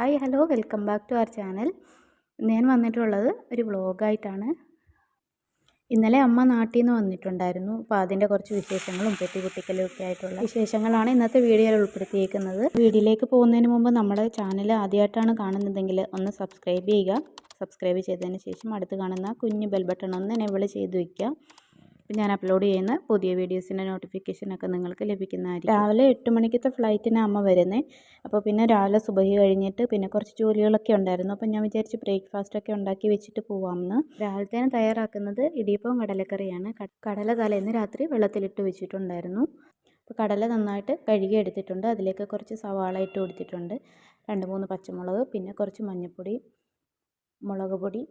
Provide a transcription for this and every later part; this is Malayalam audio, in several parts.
Hi hello welcome back to our channel. ഞാൻ വന്നിട്ടുള്ളത് ഒരു വ്ളോഗായിട്ടാണ്. ഇന്നലെ അമ്മ നാട്ടിൽ നിന്ന് വന്നിട്ടുണ്ടായിരുന്നു. അപ്പോൾ അതിൻ്റെ കുറച്ച് വിശേഷങ്ങളും പെട്ടികുട്ടിക്കലും ഒക്കെ ആയിട്ടുള്ള വിശേഷങ്ങളാണ് ഇന്നത്തെ വീഡിയോയിൽ ഉൾപ്പെടുത്തിയിരിക്കുന്നത്. വീഡിയോയിലേക്ക് പോകുന്നതിന് മുമ്പ് നമ്മുടെ ചാനൽ ആദ്യമായിട്ടാണ് കാണുന്നതെങ്കിൽ ഒന്ന് സബ്സ്ക്രൈബ് ചെയ്യുക. സബ്സ്ക്രൈബ് ചെയ്തതിന് ശേഷം അടുത്ത് കാണുന്ന കുഞ്ഞ് ബെൽ ബട്ടൺ ഒന്ന് എനേബിൾ ചെയ്ത് വയ്ക്കുക. ഞാൻ അപ്ലോഡ് ചെയ്യുന്ന പുതിയ വീഡിയോസിൻ്റെ നോട്ടിഫിക്കേഷനൊക്കെ നിങ്ങൾക്ക് ലഭിക്കുന്നതായിരിക്കും. രാവിലെ 8 മണിക്കത്തെ ഫ്ലൈറ്റിന് അമ്മ വരുന്നത്. അപ്പോൾ പിന്നെ രാവിലെ സുബഹി കഴിഞ്ഞിട്ട് പിന്നെ കുറച്ച് ജോലികളൊക്കെ ഉണ്ടായിരുന്നു. അപ്പോൾ ഞാൻ വിചാരിച്ച് ബ്രേക്ക്ഫാസ്റ്റൊക്കെ ഉണ്ടാക്കി വെച്ചിട്ട് പോവാമെന്ന്. രാവിലത്തേന് തയ്യാറാക്കുന്നത് ഇടിയപ്പവും കടലക്കറിയാണ്. കടല തലേന്ന് രാത്രി വെള്ളത്തിലിട്ട് വെച്ചിട്ടുണ്ടായിരുന്നു. അപ്പോൾ കടല നന്നായിട്ട് കഴുകി എടുത്തിട്ടുണ്ട്. അതിലേക്ക് കുറച്ച് സവാള ഇട്ട് കൊടുത്തിട്ടുണ്ട്, 2-3 പച്ചമുളക്, പിന്നെ കുറച്ച് മഞ്ഞൾപ്പൊടി, മുളക് പൊടി,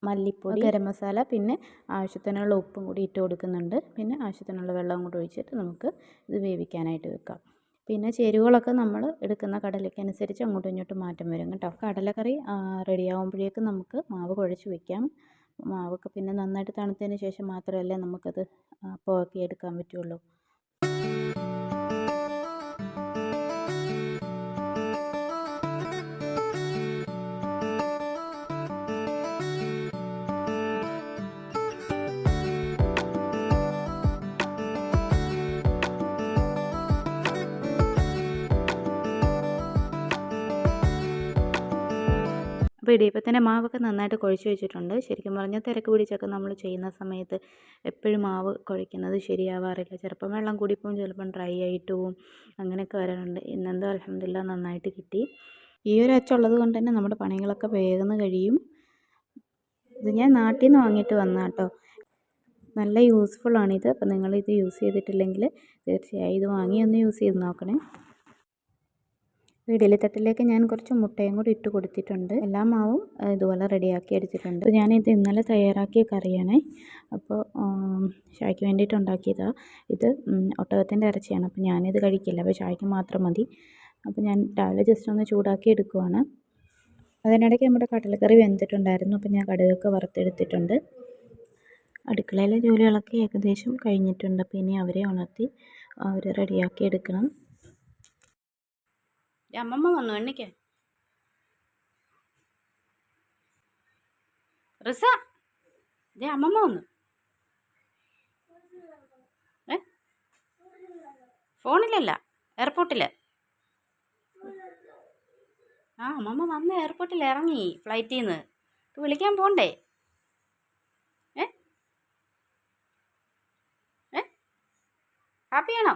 മല്ലിപ്പൊടി, ഗരം മസാല, പിന്നെ ആവശ്യത്തിനുള്ള ഉപ്പും കൂടി ഇട്ട് കൊടുക്കുന്നുണ്ട്. പിന്നെ ആവശ്യത്തിനുള്ള വെള്ളം കൂടി ഒഴിച്ചിട്ട് നമുക്ക് ഇത് വേവിക്കാനായിട്ട് വെക്കാം. പിന്നെ ചേരുവകളൊക്കെ നമ്മൾ എടുക്കുന്ന കടലയ്ക്കനുസരിച്ച് അങ്ങോട്ടും ഇങ്ങോട്ടും മാറ്റം വരും കേട്ടോ. കടലക്കറി റെഡിയാകുമ്പോഴേക്കും നമുക്ക് മാവ് കുഴച്ച് വയ്ക്കാം. മാവൊക്കെ പിന്നെ നന്നായിട്ട് തണുത്തതിന് ശേഷം മാത്രമല്ലേ നമുക്കത് അപ്പമാക്കി എടുക്കാൻ പറ്റുള്ളൂ. അപ്പോൾ ഇടിയപ്പത്തിൻ്റെ മാവൊക്കെ നന്നായിട്ട് കുഴച്ച് വെച്ചിട്ടുണ്ട്. ശരിക്കും പറഞ്ഞാൽ തിരക്ക് പിടിച്ചൊക്കെ നമ്മൾ ചെയ്യുന്ന സമയത്ത് എപ്പോഴും മാവ് കുഴയ്ക്കുന്നത് ശരിയാവാറില്ല. ചിലപ്പം വെള്ളം കൂടിപ്പോവും, ചിലപ്പം ഡ്രൈ ആയിട്ട് പോവും, അങ്ങനെയൊക്കെ വരാറുണ്ട്. ഇന്നെന്തോ അൽഹംദുലില്ലാ നന്നായിട്ട് കിട്ടി. ഈ ഒരു അച്ചുള്ളത് കൊണ്ട് തന്നെ നമ്മുടെ പണികളൊക്കെ വേഗം കഴിയും. ഇത് ഞാൻ നാട്ടിൽ നിന്ന് വാങ്ങിയിട്ട് വന്ന കേട്ടോ. നല്ല യൂസ്ഫുള്ളാണിത്. അപ്പോൾ നിങ്ങളിത് യൂസ് ചെയ്തിട്ടില്ലെങ്കിൽ തീർച്ചയായും ഇത് വാങ്ങി ഒന്ന് യൂസ് ചെയ്ത് നോക്കണേ. ഇഡ്ഡലി തട്ടിലേക്ക് ഞാൻ കുറച്ച് മുട്ടയും കൂടി ഇട്ട് കൊടുത്തിട്ടുണ്ട്. എല്ലാ മാവും ഇതുപോലെ റെഡിയാക്കി എടുത്തിട്ടുണ്ട്. ഞാനിത് ഇന്നലെ തയ്യാറാക്കിയ കറിയാണ്. അപ്പോൾ ഷായ്ക്ക് വേണ്ടിയിട്ട് ഉണ്ടാക്കിയതാണ്. ഇത് ഒട്ടകത്തിൻ്റെ ഇറച്ചിയാണ്. അപ്പോൾ ഞാനിത് കഴിക്കില്ല, അപ്പോൾ ഷായ്ക്ക് മാത്രം മതി. അപ്പോൾ ഞാൻ രാവിലെ ജസ്റ്റ് ഒന്ന് ചൂടാക്കി എടുക്കുവാണ്. അതിനിടയ്ക്ക് നമ്മുടെ കടലക്കറി വെന്തിട്ടുണ്ടായിരുന്നു. അപ്പോൾ ഞാൻ കടുകൊക്കെ വറുത്തെടുത്തിട്ടുണ്ട്. അടുക്കളയിലെ ജോലികളൊക്കെ ഏകദേശം കഴിഞ്ഞിട്ടുണ്ട്. അപ്പോൾ ഇനി അവരെ ഉണർത്തി അവരെ റെഡിയാക്കി എടുക്കണം. അമ്മമ്മ വന്നു എണ്ണിക്ക്. റിസ, അമ്മമ്മ വന്നു. ഫോണിലല്ല, എയർപോർട്ടിൽ. അമ്മമ്മ വന്ന് എയർപോർട്ടിൽ ഇറങ്ങി ഫ്ലൈറ്റിൽ നിന്ന്. വിളിക്കാൻ പോണ്ടേ? ഹാപ്പിയാണോ?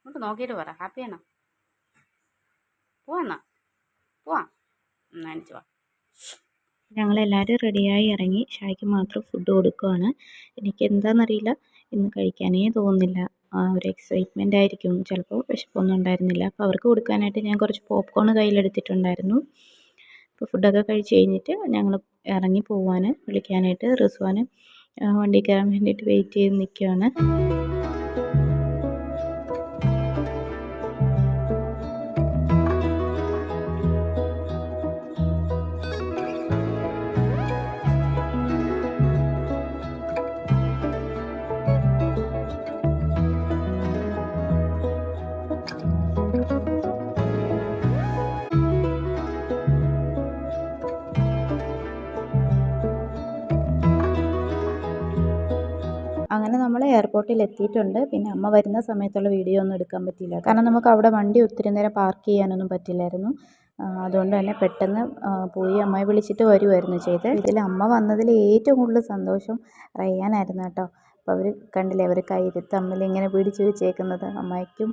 ഇങ്ങോട്ട് നോക്കിയിട്ട് പറ, ഹാപ്പിയാണോ? പോവാ അനിച്ചു വാ. ഞങ്ങളെല്ലാവരും റെഡിയായി ഇറങ്ങി. ഷായ്ക്ക് മാത്രം ഫുഡ് കൊടുക്കുവാണ്. എനിക്ക് എന്താണെന്നറിയില്ല, ഇന്ന് കഴിക്കാനേ തോന്നുന്നില്ല. ഒരു എക്സൈറ്റ്മെൻ്റ് ആയിരിക്കും. ചിലപ്പോൾ വിശപ്പൊന്നും ഉണ്ടായിരുന്നില്ല. അപ്പോൾ അവർക്ക് കൊടുക്കാനായിട്ട് ഞാൻ കുറച്ച് പോപ്കോൺ കയ്യിലെടുത്തിട്ടുണ്ടായിരുന്നു. അപ്പോൾ ഫുഡൊക്കെ കഴിച്ച് കഴിഞ്ഞിട്ട് ഞങ്ങൾ ഇറങ്ങി പോവാൻ വിളിക്കാനായിട്ട് റിസ്വാൻ വണ്ടി കയറാൻ വേണ്ടിയിട്ട് വെയിറ്റ് ചെയ്ത് നിൽക്കുകയാണ്. അങ്ങനെ നമ്മൾ എയർപോർട്ടിൽ എത്തിയിട്ടുണ്ട്. പിന്നെ അമ്മ വരുന്ന സമയത്തുള്ള വീഡിയോ ഒന്നും എടുക്കാൻ പറ്റിയില്ല. കാരണം നമുക്ക് അവിടെ വണ്ടി ഒത്തിരി നേരം പാർക്ക് ചെയ്യാനൊന്നും പറ്റില്ലായിരുന്നു. അതുകൊണ്ട് തന്നെ പെട്ടെന്ന് പോയി അമ്മയെ വിളിച്ചിട്ട് വരുമായിരുന്നു ചെയ്തത്. ഇതിൽ അമ്മ വന്നതിൽ ഏറ്റവും കൂടുതൽ സന്തോഷം റയ്യാനായിരുന്നു കേട്ടോ. അപ്പോൾ അവർ കണ്ടില്ലേ, അവർ കൈ തമ്മിൽ ഇങ്ങനെ പിടിച്ച് വെച്ചേക്കുന്നത്. അമ്മയ്ക്കും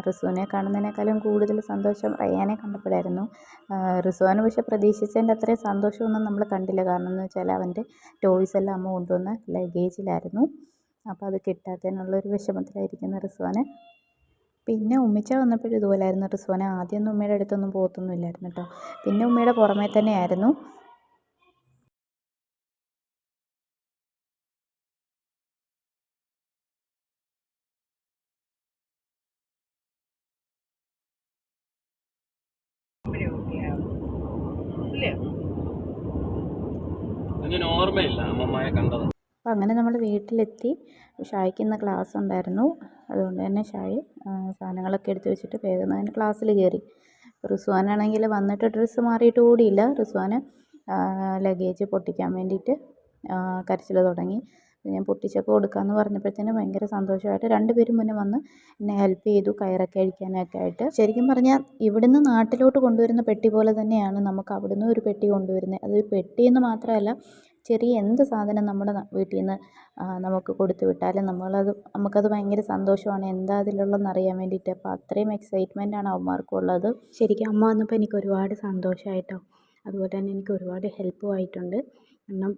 റിസുവിനെ കാണുന്നതിനേക്കാളും കൂടുതൽ സന്തോഷം റയ്യാനെ കണ്ടപ്പോഴായിരുന്നു. റിസുവാന് പക്ഷേ പ്രതീക്ഷിച്ചതിൻ്റെ അത്രയും സന്തോഷമൊന്നും നമ്മൾ കണ്ടില്ല. കാരണം എന്ന് വെച്ചാൽ അവൻ്റെ ടോയ്സ് എല്ലാം അമ്മ കൊണ്ടുവന്ന ലഗേജിലായിരുന്നു. അപ്പോൾ അത് കിട്ടാത്തതിനുള്ളൊരു വിഷമത്തിലായിരിക്കുന്ന റിസുവാന്. പിന്നെ ഉമ്മിച്ച വന്നപ്പോഴും ഇതുപോലെയായിരുന്നു. റിസുവാന് ആദ്യമൊന്നും ഉമ്മയുടെ അടുത്തൊന്നും പോകത്തൊന്നും ഇല്ലായിരുന്നു കേട്ടോ. പിന്നെ ഉമ്മയുടെ പുറമേ തന്നെയായിരുന്നു. ഓർമ്മയില്ല അമ്മമ്മയെ കണ്ടത്. അപ്പോൾ അങ്ങനെ നമ്മൾ വീട്ടിലെത്തി. ഷായ്ക്ക് ഇന്ന് ക്ലാസ് ഉണ്ടായിരുന്നു, അതുകൊണ്ട് തന്നെ ഷായ് സാധനങ്ങളൊക്കെ എടുത്ത് വെച്ചിട്ട് വേഗം തന്നെ ക്ലാസ്സിൽ കയറി. റിസ്വാനാണെങ്കിൽ വന്നിട്ട് ഡ്രസ്സ് മാറിയിട്ട് കൂടിയില്ല. റിസ്വാന് ലഗേജ് പൊട്ടിക്കാൻ വേണ്ടിയിട്ട് കരച്ചിൽ തുടങ്ങി. ഞാൻ പൊട്ടിച്ചൊക്കെ കൊടുക്കാമെന്ന് പറഞ്ഞപ്പോഴത്തേനും ഭയങ്കര സന്തോഷമായിട്ട് രണ്ടുപേരും മുന്നേ വന്ന് എന്നെ ഹെൽപ്പ് ചെയ്തു കയറൊക്കെ അഴിക്കാനൊക്കെ ആയിട്ട്. ശരിക്കും പറഞ്ഞാൽ ഇവിടുന്ന് നാട്ടിലോട്ട് കൊണ്ടുവരുന്ന പെട്ടി പോലെ തന്നെയാണ് നമുക്ക് അവിടുന്ന് ഒരു പെട്ടി കൊണ്ടുവരുന്നത്. അത് പെട്ടിയെന്ന് മാത്രമല്ല, ചെറിയ എന്ത് സാധനം നമ്മുടെ വീട്ടിൽ നിന്ന് നമുക്ക് കൊടുത്തു വിട്ടാലും നമുക്കത് ഭയങ്കര സന്തോഷമാണ്, എന്താ അതിലുള്ളതെന്ന് അറിയാൻ വേണ്ടിയിട്ട്. അപ്പോൾ അത്രയും എക്സൈറ്റ്മെൻറ്റാണ് അവന്മാർക്കും ഉള്ളത്. ശരിക്കും അമ്മ വന്നപ്പോൾ എനിക്ക് ഒരുപാട് സന്തോഷമായിട്ടോ. അതുപോലെ തന്നെ എനിക്ക് ഒരുപാട് ഹെൽപ്പും ആയിട്ടുണ്ട്. കാരണം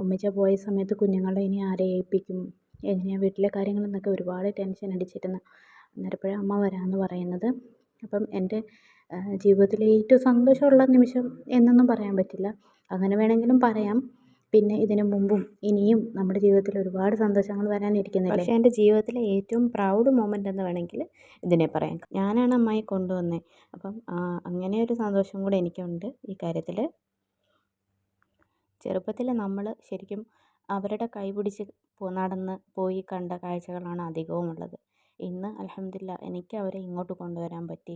ഉമ്മച്ച പോയ സമയത്ത് കുഞ്ഞുങ്ങളെ ഇനി ആരെ ഏൽപ്പിക്കും, എങ്ങനെയാണ് വീട്ടിലെ കാര്യങ്ങളെന്നൊക്കെ ഒരുപാട് ടെൻഷൻ അടിച്ചിരുന്നു. അന്നേരപ്പോഴാണ് അമ്മ വരാമെന്ന് പറയുന്നത്. അപ്പം എൻ്റെ ജീവിതത്തിലെ ഏറ്റവും സന്തോഷമുള്ള നിമിഷം എന്നൊന്നും പറയാൻ പറ്റില്ല, അങ്ങനെ വേണമെങ്കിലും പറയാം. പിന്നെ ഇതിനു മുമ്പും ഇനിയും നമ്മുടെ ജീവിതത്തിൽ ഒരുപാട് സന്തോഷങ്ങൾ വരാനിരിക്കുന്നില്ലേ. പക്ഷേ എൻ്റെ ജീവിതത്തിലെ ഏറ്റവും പ്രൗഡ് മൊമെൻ്റ് എന്ന് വേണമെങ്കിൽ ഇതിനെ പറയാം. ഞാനാണ് അമ്മായി കൊണ്ടുവന്നത്. അപ്പം അങ്ങനെ ഒരു സന്തോഷം കൂടെ എനിക്കുണ്ട് ഈ കാര്യത്തിൽ. ചെറുപ്പത്തിൽ നമ്മൾ ശരിക്കും അവരുടെ കൈ പിടിച്ച് നടന്ന് പോയി കണ്ട കാഴ്ചകളാണ് അധികവും ഉള്ളത്. ഇന്ന് അൽഹംദുലില്ലാ എനിക്ക് അവരെ ഇങ്ങോട്ട് കൊണ്ടുവരാൻ പറ്റി.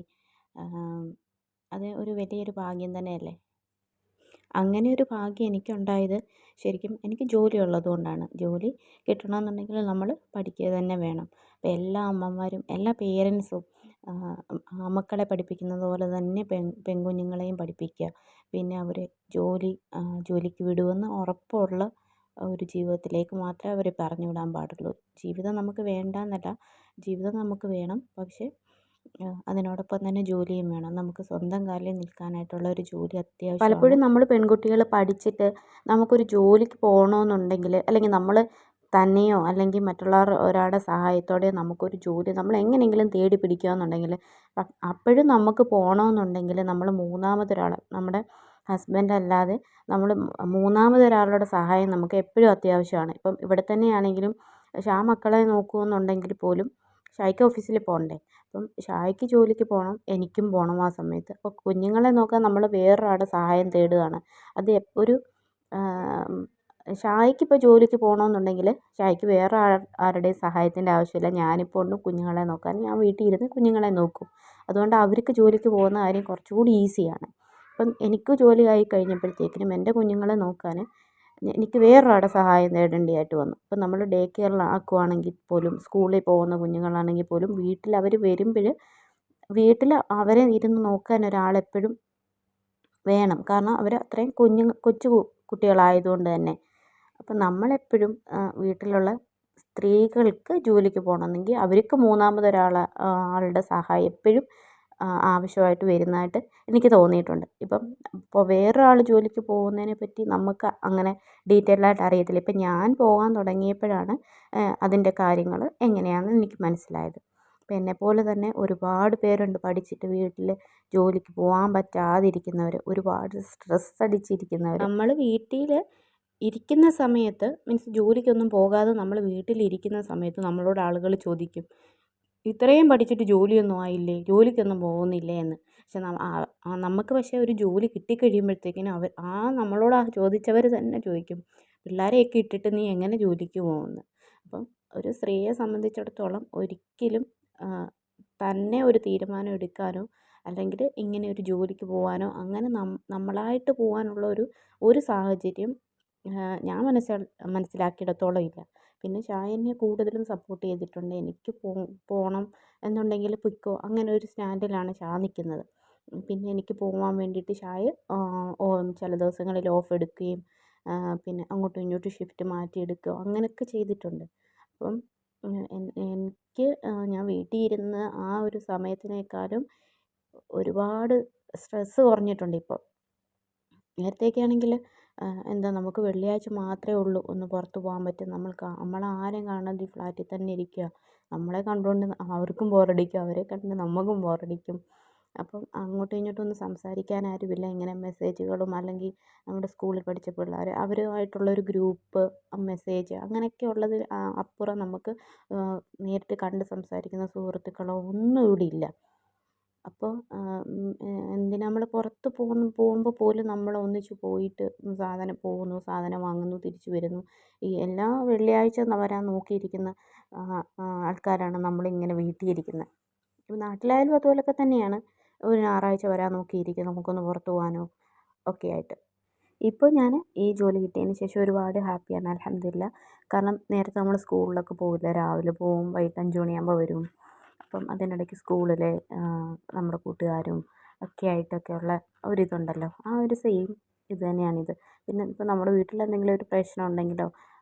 അത് ഒരു വലിയൊരു ഭാഗ്യം തന്നെയല്ലേ. അങ്ങനെ ഒരു ഭാഗ്യം എനിക്കുണ്ടായത് ശരിക്കും എനിക്ക് ജോലി ഉള്ളതുകൊണ്ടാണ്. ജോലി കിട്ടണമെന്നുണ്ടെങ്കിൽ നമ്മൾ പഠിക്കുക തന്നെ വേണം. അപ്പോൾ എല്ലാ അമ്മമാരും എല്ലാ പേരൻസും മക്കളെ പഠിപ്പിക്കുന്നത് പോലെ തന്നെ പെൺകുഞ്ഞുങ്ങളെയും പഠിപ്പിക്കുക. പിന്നെ അവരെ ജോലിക്ക് വിടുമെന്ന് ഉറപ്പുള്ള ഒരു ജീവിതത്തിലേക്ക് മാത്രമേ അവരെ പറഞ്ഞു വിടാൻ പാടുള്ളൂ. ജീവിതം നമുക്ക് വേണ്ടാന്നല്ല, ജീവിതം നമുക്ക് വേണം, പക്ഷേ അതിനോടൊപ്പം തന്നെ ജോലിയും വേണം. നമുക്ക് സ്വന്തം കാലിൽ നിൽക്കാനായിട്ടുള്ള ഒരു ജോലി അത്യാവശ്യമാണ്. പലപ്പോഴും നമ്മൾ പെൺകുട്ടികൾ പഠിച്ചിട്ട് നമുക്കൊരു ജോലിക്ക് പോകണമെന്നുണ്ടെങ്കിൽ, അല്ലെങ്കിൽ നമ്മൾ തന്നെയോ അല്ലെങ്കിൽ ഒരാളുടെ സഹായത്തോടെയോ നമുക്കൊരു ജോലി നമ്മൾ എങ്ങനെയെങ്കിലും തേടി പിടിക്കുകയെന്നുണ്ടെങ്കിൽ, അപ്പോഴും നമുക്ക് പോകണമെന്നുണ്ടെങ്കിൽ നമ്മൾ മൂന്നാമതൊരാൾ, നമ്മുടെ ഹസ്ബൻഡ് അല്ലാതെ നമ്മൾ മൂന്നാമതൊരാളുടെ സഹായം നമുക്ക് എപ്പോഴും അത്യാവശ്യമാണ്. ഇപ്പം ഇവിടെ തന്നെയാണെങ്കിലും മക്കളെ നോക്കുമെന്നുണ്ടെങ്കിൽ പോലും ഷായ്ക്ക് ഓഫീസിൽ പോകണ്ടേ. അപ്പം ഷായ്ക്ക് ജോലിക്ക് പോകണം, എനിക്കും പോകണം ആ സമയത്ത്. അപ്പോൾ കുഞ്ഞുങ്ങളെ നോക്കാൻ നമ്മൾ വേറൊരാളുടെ സഹായം തേടുകയാണ്. അത് ഒരു ഷായ്ക്കിപ്പോൾ ജോലിക്ക് പോകണമെന്നുണ്ടെങ്കിൽ ഷായ്ക്ക് വേറെ ആരുടെയും സഹായത്തിൻ്റെ ആവശ്യമില്ല. ഞാനിപ്പോൾ ഉണ്ട് കുഞ്ഞുങ്ങളെ നോക്കാൻ, ഞാൻ വീട്ടിൽ ഇരുന്ന് കുഞ്ഞുങ്ങളെ നോക്കും. അതുകൊണ്ട് അവർക്ക് ജോലിക്ക് പോകുന്ന കാര്യം കുറച്ചുകൂടി ഈസിയാണ്. അപ്പം എനിക്ക് ജോലി ആയി കഴിഞ്ഞപ്പോഴത്തേക്കിനും എൻ്റെ കുഞ്ഞുങ്ങളെ നോക്കാൻ എനിക്ക് വേറൊരാളുടെ സഹായം തേടേണ്ടതായിട്ട് വന്നു. ഇപ്പം നമ്മൾ ഡേ കെയറിലാക്കുവാണെങ്കിൽ പോലും, സ്കൂളിൽ പോകുന്ന കുഞ്ഞുങ്ങളാണെങ്കിൽ പോലും വീട്ടിൽ അവർ വരുമ്പോൾ വീട്ടിൽ അവരെ ഇരുന്ന് നോക്കാൻ ഒരാളെപ്പോഴും വേണം. കാരണം അവർ അത്രയും കൊച്ചു കുട്ടികളായതുകൊണ്ട് തന്നെ. അപ്പം നമ്മളെപ്പോഴും വീട്ടിലുള്ള സ്ത്രീകൾക്ക് ജോലിക്ക് പോകണമെങ്കിൽ അവർക്ക് ആളുടെ സഹായം എപ്പോഴും ആവശ്യമായിട്ട് വരുന്നതായിട്ട് എനിക്ക് തോന്നിയിട്ടുണ്ട്. ഇപ്പോൾ വേറൊരാൾ ജോലിക്ക് പോകുന്നതിനെ പറ്റി നമുക്ക് അങ്ങനെ ഡീറ്റെയിൽഡായിട്ട് അറിയത്തില്ല. ഇപ്പം ഞാൻ പോകാൻ തുടങ്ങിയപ്പോഴാണ് അതിൻ്റെ കാര്യങ്ങൾ എങ്ങനെയാണെന്ന് എനിക്ക് മനസ്സിലായത്. അപ്പോൾ എന്നെപ്പോലെ തന്നെ ഒരുപാട് പേരുണ്ട് പഠിച്ചിട്ട് വീട്ടിൽ ജോലിക്ക് പോകാൻ പറ്റാതിരിക്കുന്നവർ, ഒരുപാട് സ്ട്രെസ് അടിച്ചിരിക്കുന്നവർ. നമ്മൾ വീട്ടിൽ ഇരിക്കുന്ന സമയത്ത്, മീൻസ് ജോലിക്കൊന്നും പോകാതെ നമ്മൾ വീട്ടിലിരിക്കുന്ന സമയത്ത് നമ്മളോട് ആളുകൾ ചോദിക്കും, ഇത്രയും പഠിച്ചിട്ട് ജോലിയൊന്നും ആയില്ലേ, ജോലിക്കൊന്നും പോകുന്നില്ലേ എന്ന്. പക്ഷെ നമുക്ക് പക്ഷേ ഒരു ജോലി കിട്ടിക്കഴിയുമ്പോഴത്തേക്കിനും നമ്മളോട് ചോദിച്ചവർ തന്നെ ചോദിക്കും, പിള്ളേരെയൊക്കെ ഇട്ടിട്ട് നീ എങ്ങനെ ജോലിക്ക് പോകുമെന്ന്. അപ്പം ഒരു സ്ത്രീയെ സംബന്ധിച്ചിടത്തോളം ഒരിക്കലും തന്നെ ഒരു തീരുമാനം എടുക്കാനോ അല്ലെങ്കിൽ ഇങ്ങനെ ഒരു ജോലിക്ക് പോകാനോ അങ്ങനെ നമ്മളായിട്ട് പോകാനുള്ള ഒരു സാഹചര്യം ഞാൻ മനസ്സിലാക്കിയിടത്തോളം ഇല്ല. പിന്നെ ഷായ എന്നെ കൂടുതലും സപ്പോർട്ട് ചെയ്തിട്ടുണ്ട്. എനിക്ക് പോകണം എന്നുണ്ടെങ്കിൽ പൊയ്ക്കോ, അങ്ങനെ ഒരു സ്റ്റാൻഡിലാണ് ഷാ നിൽക്കുന്നത്. പിന്നെ എനിക്ക് പോകാൻ വേണ്ടിയിട്ട് ഷായ ചില ദിവസങ്ങളിൽ ഓഫ് എടുക്കുകയും പിന്നെ അങ്ങോട്ടും ഇങ്ങോട്ടും ഷിഫ്റ്റ് മാറ്റിയെടുക്കുകയോ അങ്ങനെയൊക്കെ ചെയ്തിട്ടുണ്ട്. അപ്പം എനിക്ക് ഞാൻ വീട്ടിൽ ഇരുന്ന് ആ ഒരു സമയത്തിനേക്കാളും ഒരുപാട് സ്ട്രെസ്സ് കുറഞ്ഞിട്ടുണ്ട് ഇപ്പോൾ. നേരത്തെയൊക്കെയാണെങ്കിൽ എന്താ നമുക്ക് വെള്ളിയാഴ്ച മാത്രമേ ഉള്ളൂ ഒന്ന് പുറത്ത് പോകാൻ പറ്റും. നമ്മളാരെയും കാണാതെ ഈ ഫ്ലാറ്റിൽ തന്നെ ഇരിക്കുക. നമ്മളെ കണ്ടുകൊണ്ട് അവർക്കും ബോറടിക്കും, അവരെ കണ്ട് നമുക്കും ബോറടിക്കും. അപ്പം അങ്ങോട്ടും ഇങ്ങോട്ടും ഒന്നും സംസാരിക്കാൻ ആരുമില്ല. ഇങ്ങനെ മെസ്സേജുകളും അല്ലെങ്കിൽ നമ്മുടെ സ്കൂളിൽ പഠിച്ച പിള്ളേർ അവരുമായിട്ടുള്ളൊരു ഗ്രൂപ്പ് മെസ്സേജ് അങ്ങനെയൊക്കെ ഉള്ളതിൽ അപ്പുറം നമുക്ക് നേരിട്ട് കണ്ട് സംസാരിക്കുന്ന സുഹൃത്തുക്കളോ ഒന്നും ഇവിടെ ഇല്ല. അപ്പോൾ എന്തിനാ നമ്മൾ പുറത്ത് പോകുമ്പോൾ പോലും നമ്മൾ ഒന്നിച്ച് പോയിട്ട് സാധനം വാങ്ങുന്നു, തിരിച്ചു വരുന്നു. ഈ എല്ലാ വെള്ളിയാഴ്ച വരാൻ നോക്കിയിരിക്കുന്ന ആൾക്കാരാണ് നമ്മളിങ്ങനെ വീട്ടിൽ ഇരിക്കുന്നത്. ഇപ്പോൾ നാട്ടിലായാലും അതുപോലൊക്കെ തന്നെയാണ്. ഒരു ഞായറാഴ്ച വരാൻ നോക്കിയിരിക്കും നമുക്കൊന്ന് പുറത്ത് പോകാനോ ഒക്കെ ആയിട്ട്. ഇപ്പോൾ ഞാൻ ഈ ജോലി കിട്ടിയതിന് ശേഷം ഒരുപാട് ഹാപ്പിയാണ്, അൽഹംദുലില്ലാ. കാരണം നേരത്തെ നമ്മൾ സ്കൂളിലൊക്കെ പോകില്ല, രാവിലെ പോവും, വൈകിട്ട് 5 മണിയാകുമ്പോൾ വരും. അപ്പം അതിനിടയ്ക്ക് സ്കൂളിലെ നമ്മുടെ കൂട്ടുകാരും ഒക്കെ ആയിട്ടൊക്കെയുള്ള ഒരിതുണ്ടല്ലോ, ആ ഒരു സെയിം ഇത് തന്നെയാണിത്. പിന്നെ ഇപ്പോൾ നമ്മുടെ വീട്ടിൽ എന്തെങ്കിലും ഒരു പ്രശ്നം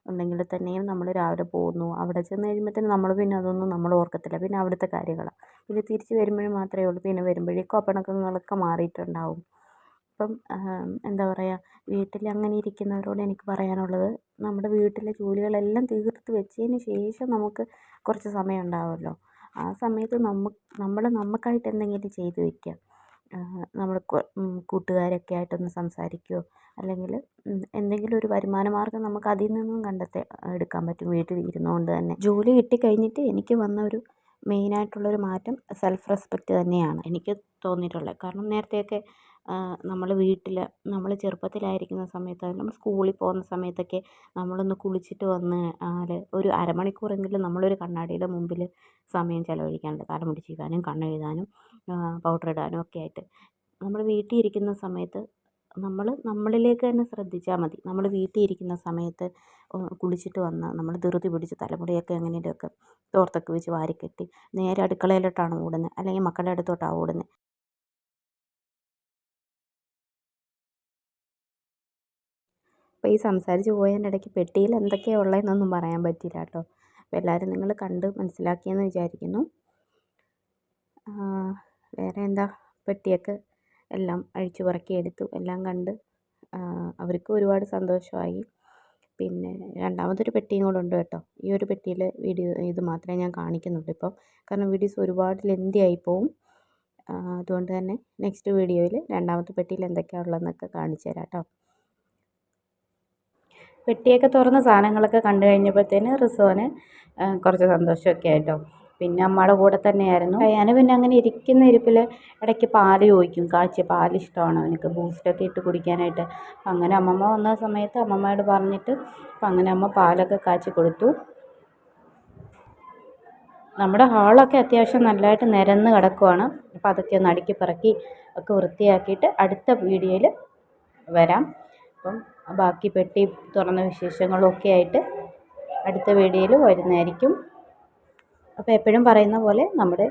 ഉണ്ടെങ്കിൽ തന്നെയും നമ്മൾ രാവിലെ പോകുന്നു. അവിടെ ചെന്ന് കഴിയുമ്പോഴത്തേനും നമ്മൾ പിന്നെ അതൊന്നും നമ്മൾ ഓർക്കത്തില്ല, പിന്നെ അവിടുത്തെ കാര്യങ്ങളാണ്. പിന്നെ തിരിച്ച് വരുമ്പോഴും മാത്രമേ ഉള്ളൂ, പിന്നെ വരുമ്പോഴേക്കും ആ പിണക്കങ്ങളൊക്കെ മാറിയിട്ടുണ്ടാവും. അപ്പം എന്താ പറയുക, വീട്ടിൽ അങ്ങനെ ഇരിക്കുന്നവരോട് എനിക്ക് പറയാനുള്ളത്, നമ്മുടെ വീട്ടിലെ ജോലികളെല്ലാം തീർത്ത് വെച്ചതിന് ശേഷം നമുക്ക് കുറച്ച് സമയം ഉണ്ടാവുമല്ലോ, ആ സമയത്ത് നമുക്കായിട്ട് എന്തെങ്കിലും ചെയ്ത് വയ്ക്കുക. നമ്മൾ കൂട്ടുകാരൊക്കെ ആയിട്ടൊന്ന് സംസാരിക്കുകയോ, അല്ലെങ്കിൽ എന്തെങ്കിലും ഒരു വരുമാന മാർഗ്ഗം നമുക്ക് അതിൽ നിന്നും എടുക്കാൻ പറ്റും വീട്ടിൽ ഇരുന്നുകൊണ്ട് തന്നെ. ജോലി കിട്ടിക്കഴിഞ്ഞിട്ട് എനിക്ക് വന്ന ഒരു മെയിനായിട്ടുള്ളൊരു മാറ്റം സെൽഫ് റെസ്പെക്റ്റ് തന്നെയാണ് എനിക്ക് തോന്നിയിട്ടുള്ളത്. കാരണം നേരത്തെയൊക്കെ നമ്മൾ ചെറുപ്പത്തിലായിരിക്കുന്ന സമയത്തായാലും നമ്മൾ സ്കൂളിൽ പോകുന്ന സമയത്തൊക്കെ നമ്മളൊന്ന് കുളിച്ചിട്ട് വന്ന് ഒരു അരമണിക്കൂറെങ്കിലും നമ്മളൊരു കണ്ണാടിയുടെ മുമ്പിൽ സമയം ചിലവഴിക്കാറുണ്ട്. തലമുടി ചീകാനും കണ്ണെഴുതാനും പൗഡർ ഇടാനും ഒക്കെ ആയിട്ട്. നമ്മൾ വീട്ടിൽ ഇരിക്കുന്ന സമയത്ത് നമ്മളിലേക്ക് തന്നെ ശ്രദ്ധിച്ചാൽ മതി. നമ്മൾ വീട്ടിൽ ഇരിക്കുന്ന സമയത്ത് കുളിച്ചിട്ട് വന്ന് നമ്മൾ ധൃതി പിടിച്ച് തലമുടിയൊക്കെ എങ്ങനെയൊക്കെ തോർത്തൊക്കെ വെച്ച് വാരിക്കെട്ടി നേരെ അടുക്കളയിലോട്ടാണ് ഓടുന്നത്, അല്ലെങ്കിൽ മക്കളുടെ അടുത്തോട്ടാണ് ഓടുന്നത്. അപ്പോൾ ഈ സംസാരിച്ച് പോയതിൻ്റെ ഇടയ്ക്ക് പെട്ടിയിൽ എന്തൊക്കെയാണ് ഉള്ളതെന്നൊന്നും പറയാൻ പറ്റില്ല കേട്ടോ. അപ്പോൾ എല്ലാവരും നിങ്ങൾ കണ്ട് മനസ്സിലാക്കിയെന്ന് വിചാരിക്കുന്നു. വേറെ എന്താ, പെട്ടിയൊക്കെ എല്ലാം അഴിച്ചു പറക്കി എടുത്തു, എല്ലാം കണ്ട് അവർക്കും ഒരുപാട് സന്തോഷമായി. പിന്നെ രണ്ടാമതൊരു പെട്ടിയും കൂടെ ഉണ്ട് കേട്ടോ. ഈ ഒരു പെട്ടിയിൽ ഇത് മാത്രമേ ഞാൻ കാണിക്കുന്നുള്ളൂ ഇപ്പം, കാരണം വീഡിയോസ് ഒരുപാട് ലെന്തി ആയിപ്പോവും. അതുകൊണ്ട് തന്നെ നെക്സ്റ്റ് വീഡിയോയിൽ രണ്ടാമത്തെ പെട്ടിയിൽ എന്തൊക്കെയാണ് ഉള്ളതെന്നൊക്കെ കാണിച്ചു തരാം കേട്ടോ. പെട്ടിയൊക്കെ തുറന്ന് സാധനങ്ങളൊക്കെ കണ്ടു കഴിഞ്ഞപ്പോഴത്തേന് റിസോന് കുറച്ച് സന്തോഷമൊക്കെ ആയിട്ടോ. പിന്നെ അമ്മയുടെ കൂടെ തന്നെയായിരുന്നു. ഞാൻ പിന്നെ അങ്ങനെ ഇരിക്കുന്ന ഇരിപ്പിൽ ഇടയ്ക്ക് പാല് ചോദിക്കും, കാച്ചിയ പാൽ ഇഷ്ടമാണ് അവനക്ക്, ബൂസ്റ്റൊക്കെ ഇട്ട് കുടിക്കാനായിട്ട്. അങ്ങനെ അമ്മമ്മ വന്ന സമയത്ത് അമ്മമ്മയോട് പറഞ്ഞിട്ട് അപ്പം അങ്ങനെ അമ്മ പാലൊക്കെ കാച്ചി കൊടുത്തു. നമ്മുടെ ഹാളൊക്കെ അത്യാവശ്യം നല്ലതായിട്ട് നിരന്ന് കിടക്കുവാണ്. അപ്പോൾ അതൊക്കെ ഒന്ന് അടുക്കി പറക്കി ഒക്കെ വൃത്തിയാക്കിയിട്ട് അടുത്ത വീഡിയോയിൽ വരാം. അപ്പം ബാക്കി പെട്ടി തുറന്ന വിശേഷങ്ങളൊക്കെ ആയിട്ട് അടുത്ത വീഡിയോയിൽ വരുന്നതായിരിക്കും. അപ്പോൾ എപ്പോഴും പറയുന്ന പോലെ നമ്മുടെ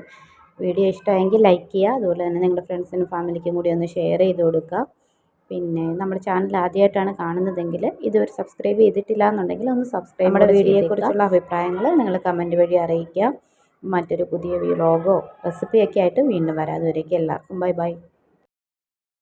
വീഡിയോ ഇഷ്ടമായെങ്കിൽ ലൈക്ക് ചെയ്യുക, അതുപോലെ തന്നെ നിങ്ങളുടെ ഫ്രണ്ട്സിനും ഫാമിലിക്കും കൂടി ഒന്ന് ഷെയർ ചെയ്ത് കൊടുക്കുക. പിന്നെ നമ്മുടെ ചാനൽ ആദ്യമായിട്ടാണ് കാണുന്നതെങ്കിൽ ഇതുവരെ സബ്സ്ക്രൈബ് ചെയ്തിട്ടില്ല എന്നുണ്ടെങ്കിൽ ഒന്ന് സബ്സ്ക്രൈബ്. നമ്മുടെ വീഡിയോയെക്കുറിച്ചുള്ള അഭിപ്രായങ്ങൾ നിങ്ങൾ കമൻറ്റ് വഴി അറിയിക്കുക. മറ്റൊരു പുതിയ വ്ലോഗോ റെസിപ്പിയൊക്കെ ആയിട്ട് വീണ്ടും വരാം. അതുവരേക്കും എല്ലാവർക്കും ബൈ ബൈ.